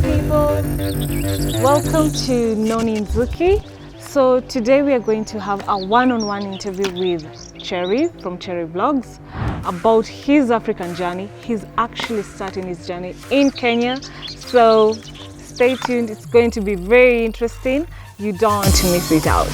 people, welcome to Noni Nzuki. So today we are going to have a one-on-one interview with Cherry from CherryVlogs about his African journey. He's actually starting his journey in Kenya, so stay tuned, it's going to be very interesting. You don't want to miss it out.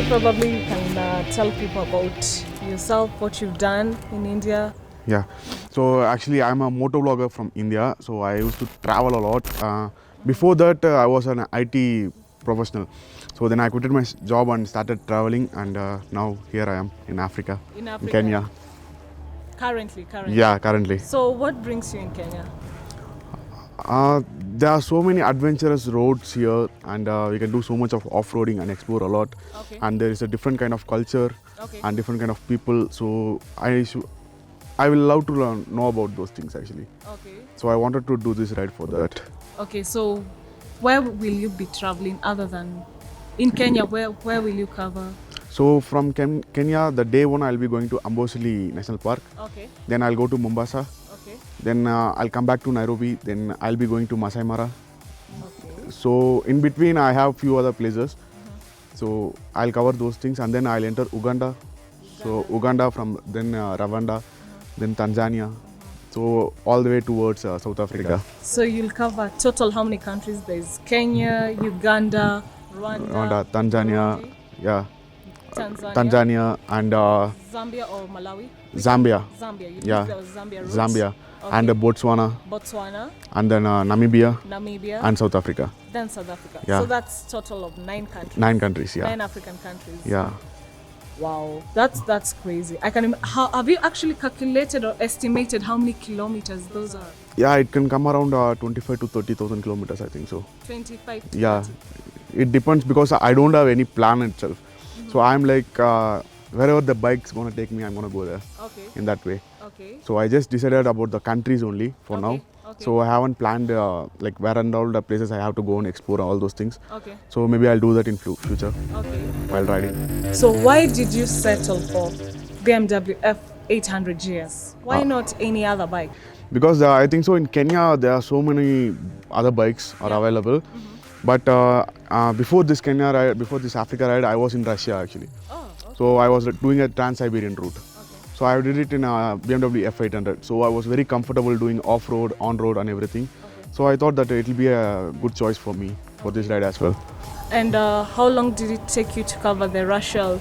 Probably you can tell people about yourself, what you've done in India. Yeah, so actually I'm a motor vlogger from India, so I used to travel a lot. Before that I was an IT professional, so then I quitted my job and started traveling, and now here I am in Africa, in Kenya. Currently? Yeah, currently. So what brings you in Kenya? There are so many adventurous roads here, and we can do so much of off-roading and explore a lot. Okay. And there is a different kind of culture, okay, and different kind of people, so I will love to know about those things actually. Okay. So I wanted to do this ride for that. Okay, so where will you be traveling other than in Kenya? Where will you cover? So from Kenya, the day one I'll be going to Amboseli National Park. Okay. Then I'll go to Mombasa. Okay. Then I'll come back to Nairobi. Then I'll be going to Masai Mara. Okay. So in between I have few other places. So I'll cover those things, and then I'll enter Uganda. So Uganda, from then Rwanda, then Tanzania. So all the way towards South Africa. So you'll cover total how many countries? There's Kenya, Uganda, Rwanda, Tanzania, Burundi, yeah, Tanzania, and Zambia or Malawi? Zambia. Zambia. You Yeah. there was Zambia. Roots. Zambia, Okay. and Botswana, Botswana, and then Namibia, Namibia, and South Africa. then South Africa. Yeah. So that's total of 9 countries. 9 countries, yeah. 9 African countries. Yeah. Wow, that's crazy. How have you actually calculated or estimated how many kilometers those are? Yeah, it can come around 25 to 30,000 kilometers, I think so. 25 to Yeah, 30. it depends because I don't have any plan itself. So I'm like, wherever the bike's gonna take me, I'm gonna go there Okay. in that way. Okay. So I just decided about the countries only for now. Okay. So I haven't planned like where and all the places I have to go and explore all those things. Okay. So maybe I'll do that in future Okay. while riding. So why did you settle for BMW F800GS? Why not any other bike? Because I think so in Kenya there are so many other bikes are available. But before this Kenya ride, before this Africa ride, I was in Russia actually. Oh, okay. So I was doing a Trans-Siberian route. Okay. So I did it in a BMW F800. So I was very comfortable doing off-road, on-road and everything. Okay. So I thought that it will be a good choice for me for this ride as well. And how long did it take you to cover the Russia?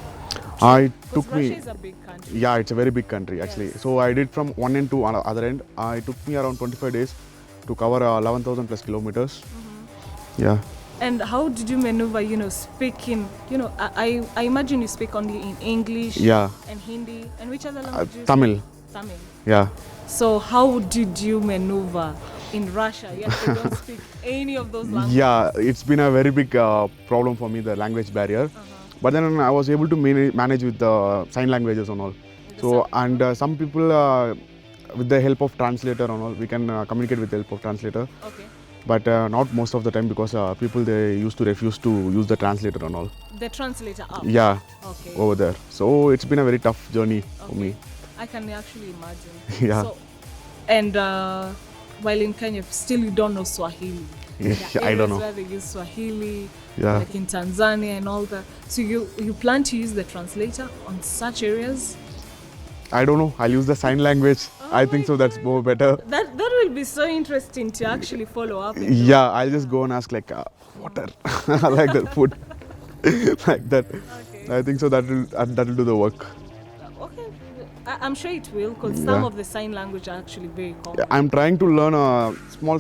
It took Russia me, is a big country. yeah, it's a very big country actually. Yes. So I did from one end to other end. It took me around 25 days to cover 11,000 plus kilometers. Yeah. And how did you maneuver, speaking, I imagine you speak only in English Yeah. and Hindi, and which other language do you Tamil. speak? Tamil. Yeah. So how did you maneuver in Russia? Yes, they don't speak any of those languages. Yeah, it's been a very big problem for me, the language barrier. But then I was able to manage with the sign languages and all. So, and some people, with the help of translator and all, we can communicate with the help of translator. Okay. But not most of the time, because people, they used to refuse to use the translator and all. The translator app. Yeah, Okay. over there. So it's been a very tough journey for Okay. me. I can actually imagine. Yeah. So, and while in Kenya, still you don't know Swahili. Yeah, There are I don't areas know. where they use Swahili, Yeah. like in Tanzania and all that. So you plan to use the translator on such areas? I don't know. I'll use the sign language. I think so. That's more better. That will be so interesting to actually follow up. Yeah, I'll just go and ask like water, like that, food, like that. Okay. I think so. That'll do the work. Okay. I'm sure it will, because Yeah. some of the sign language are actually very common. I'm trying to learn small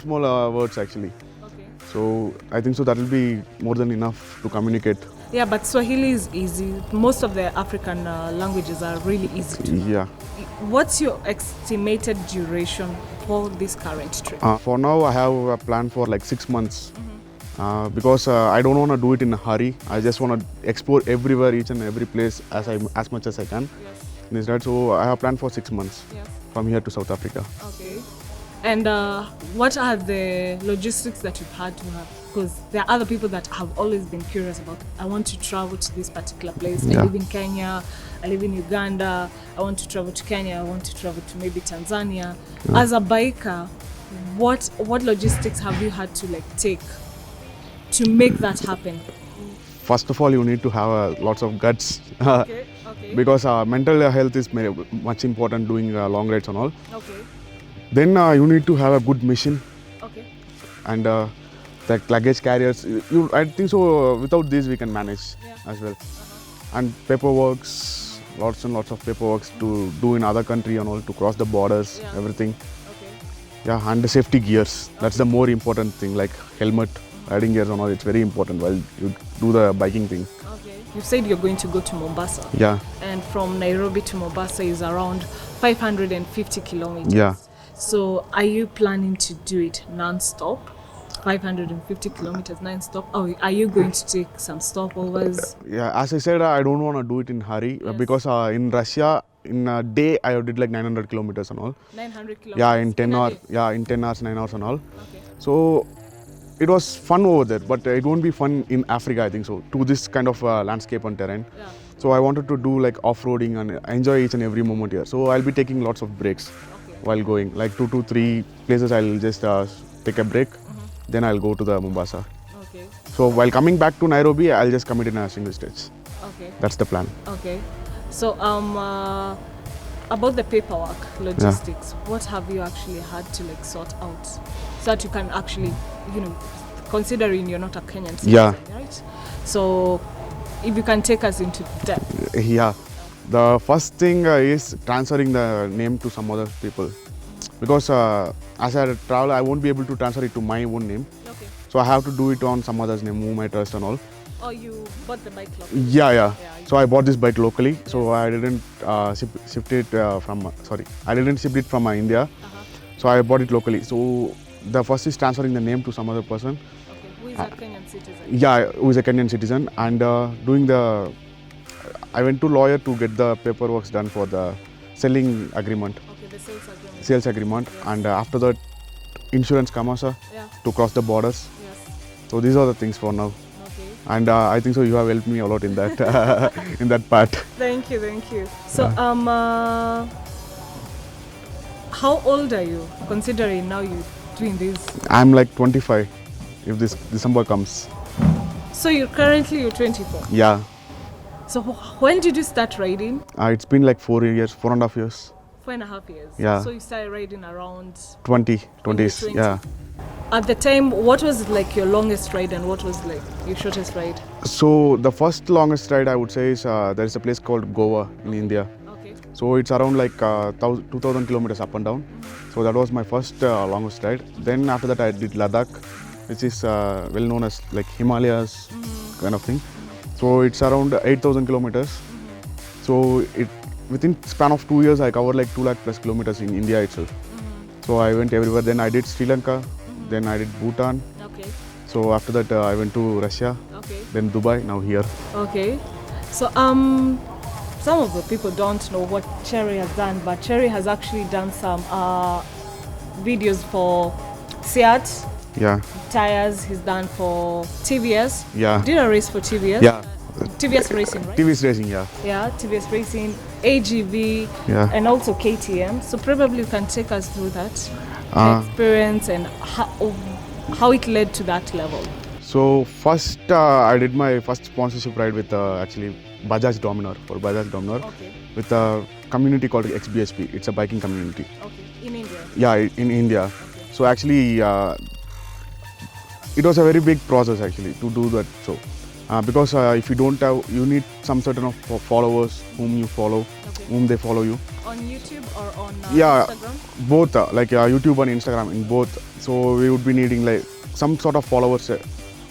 words actually. Okay. So I think so. That'll be more than enough to communicate. Yeah, but Swahili is easy. Most of the African languages are really easy to learn. Yeah. What's your estimated duration for this current trip? For now, I have a plan for like 6 months. Because I don't want to do it in a hurry. I just want to explore everywhere, each and every place as much as I can. Yes. Is that so? I have planned for 6 months Yes. from here to South Africa. Okay. And what are the logistics that you've had to have? Because there are other people that have always been curious about, I want to travel to this particular place. I live in Kenya, I live in Uganda, I want to travel to Kenya, I want to travel to maybe Tanzania. As a biker, what logistics have you had to take to make that happen? First of all, you need to have lots of guts. Okay. Because mental health is much important doing long rides and all. Okay. Then you need to have a good mission. Okay. And like luggage carriers. I think so. Without this, we can manage as well. And paperworks, lots and lots of paperworks to do in other country and all, to cross the borders, everything. Okay. Yeah, and the safety gears. That's the more important thing, like helmet, riding gears and all. It's very important while you do the biking thing. Okay. You said you're going to go to Mombasa. Yeah. And from Nairobi to Mombasa is around 550 kilometers. Yeah. So are you planning to do it non-stop? 550 kilometers non-stop? Or are you going to take some stopovers? Yeah, as I said, I don't want to do it in hurry because in Russia, in a day, I did like 900 kilometers and all. 900 kilometers? Yeah, in 10 hours. Yeah, in 10 hours, 9 hours and all. Okay. So it was fun over there, but it won't be fun in Africa, I think so, to this kind of landscape and terrain. Yeah. So I wanted to do like off-roading and enjoy each and every moment here. So I'll be taking lots of breaks while going. Like 2 to 3 places I'll just take a break. Then I'll go to the Mombasa. Okay. So while coming back to Nairobi, I'll just commit in a single stage. Okay. That's the plan. Okay. So about the paperwork, logistics, what have you actually had to sort out so that you can actually, considering you're not a Kenyan citizen, right? So if you can take us into depth. Yeah. The first thing is transferring the name to some other people. Because as I travel, I won't be able to transfer it to my own name. Okay. So I have to do it on some other's name, whom I trust and all. Oh, you bought the bike locally? Yeah. So I bought this bike locally. So I didn't ship it I didn't ship it from India. So I bought it locally. So the first is transferring the name to some other person. Okay. Who is a Kenyan citizen? Yeah, who is a Kenyan citizen. And I went to lawyer to get the paperwork done for the selling agreement. Okay, the sales agreement. Yes. And after that, insurance comes to cross the borders. Yes. So these are the things for now. Okay. And I think so you have helped me a lot in that in that part. Thank you. So how old are you, considering now you're doing this? I'm like 25 if this December comes. So you're 24? Yeah. So when did you start riding? It's been like 4.5 years. 4.5 years? Yeah. So you started riding around 20s, yeah. At the time, what was your longest ride and what was your shortest ride? So the first longest ride I would say is there is a place called Goa in India. Okay. So it's around 2,000 kilometers up and down. So that was my first longest ride. Then after that I did Ladakh, which is well known as Himalayas kind of thing. So it's around 8,000 kilometers. So within span of 2 years I covered 2 lakh plus kilometers in India itself. So I went everywhere. Then I did Sri Lanka. Then I did Bhutan. Okay. So after that I went to Russia. Okay. Then Dubai. Now here. Okay. So some of the people don't know what Cherry has done, but Cherry has actually done some videos for Seat. Yeah. Tires. He's done for TVS. Yeah. Did a race for TVS. Yeah. TVS Racing, right? TVS Racing, yeah. Yeah, TVS Racing, AGV, yeah. And also KTM. So probably you can take us through that experience and how it led to that level. So first, I did my first sponsorship ride with actually Bajaj Dominar, Okay. with a community called XBSP. It's a biking community. Okay, in India? Yeah, in India. Okay. So actually, it was a very big process actually to do that. So. Because if you don't have, you need some certain of followers whom you follow, whom they follow you. On YouTube or on Instagram? Both, YouTube and Instagram, in both. So we would be needing some sort of followers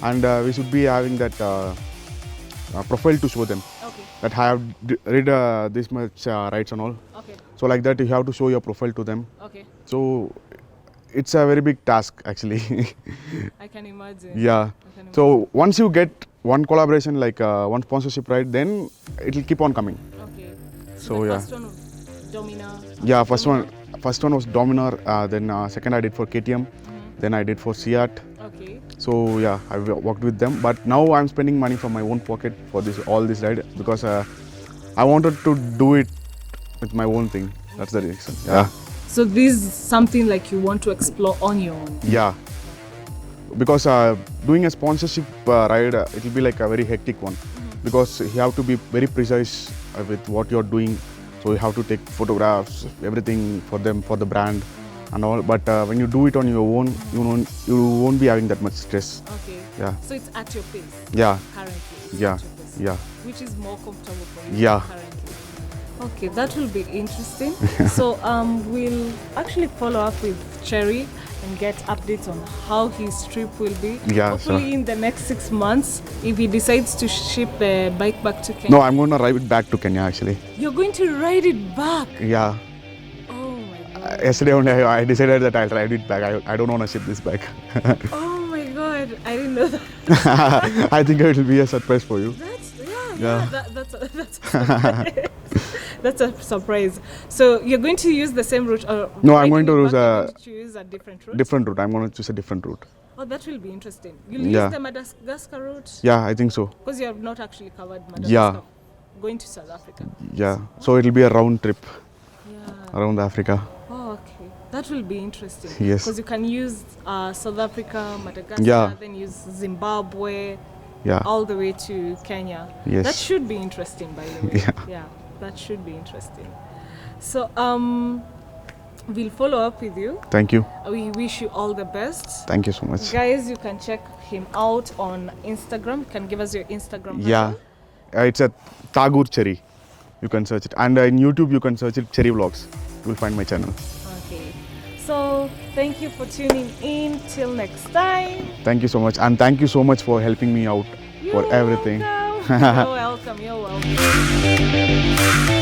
and we should be having that profile to show them. Okay. That I have read this much rides and all. Okay. So like that you have to show your profile to them. Okay. So it's a very big task actually. I can imagine. Yeah. So once you get one collaboration, one sponsorship ride, then it will keep on coming. Okay. So yeah. First one of Domina. Yeah, first first one was Dominar, then second I did for KTM, then I did for Seat. Okay. So yeah, I worked with them, but now I'm spending money from my own pocket for all this ride because I wanted to do it with my own thing. That's the reason. Yeah. So this is something like you want to explore on your own. Yeah. Because doing a sponsorship ride, it will be like a very hectic one because you have to be very precise with what you're doing. So you have to take photographs, everything for them, for the brand and all. But when you do it on your own, you won't be having that much stress. Okay. Yeah. So it's at your pace. Yeah. Currently. It's Yeah. at your pace. Yeah. Which is more comfortable for you. Yeah. Currently. Okay, that will be interesting. So we'll actually follow up with Cherry and get updates on how his trip will be. Yeah, hopefully sure. in the next 6 months, if he decides to ship the bike back to Kenya. No, I'm going to ride it back to Kenya actually. You're going to ride it back? Yeah. Oh my god. Yesterday only I decided that I'll ride it back. I don't want to ship this back. Oh my god, I didn't know that. I think it will be a surprise for you. That's a surprise. That's a surprise. So you're going to use the same route or No, I'm riding going to it use back, you're going to choose a different route? Different route. I'm going to choose a different route. Oh, that will be interesting. You'll Yeah. use the Madagascar route? Yeah, I think so. Because you have not actually covered Madagascar. Yeah. Going to South Africa. Yeah. So it'll be a round trip Yeah. around Africa. Oh, okay. That will be interesting. Yes. Because you can use South Africa, Madagascar, Yeah. then use Zimbabwe, Yeah. all the way to Kenya. Yes. That should be interesting, by the way. Yeah. That should be interesting. So, we'll follow up with you. Thank you. We wish you all the best. Thank you so much. Guys, you can check him out on Instagram. You can give us your Instagram Yeah. handle. It's a Tagore Cherry. You can search it. And in YouTube, you can search it CherryVlogs. You will find my channel. Okay. So, thank you for tuning in. Till next time. Thank you so much. And thank you so much for helping me out for everything. Welcome. You're welcome. You're welcome.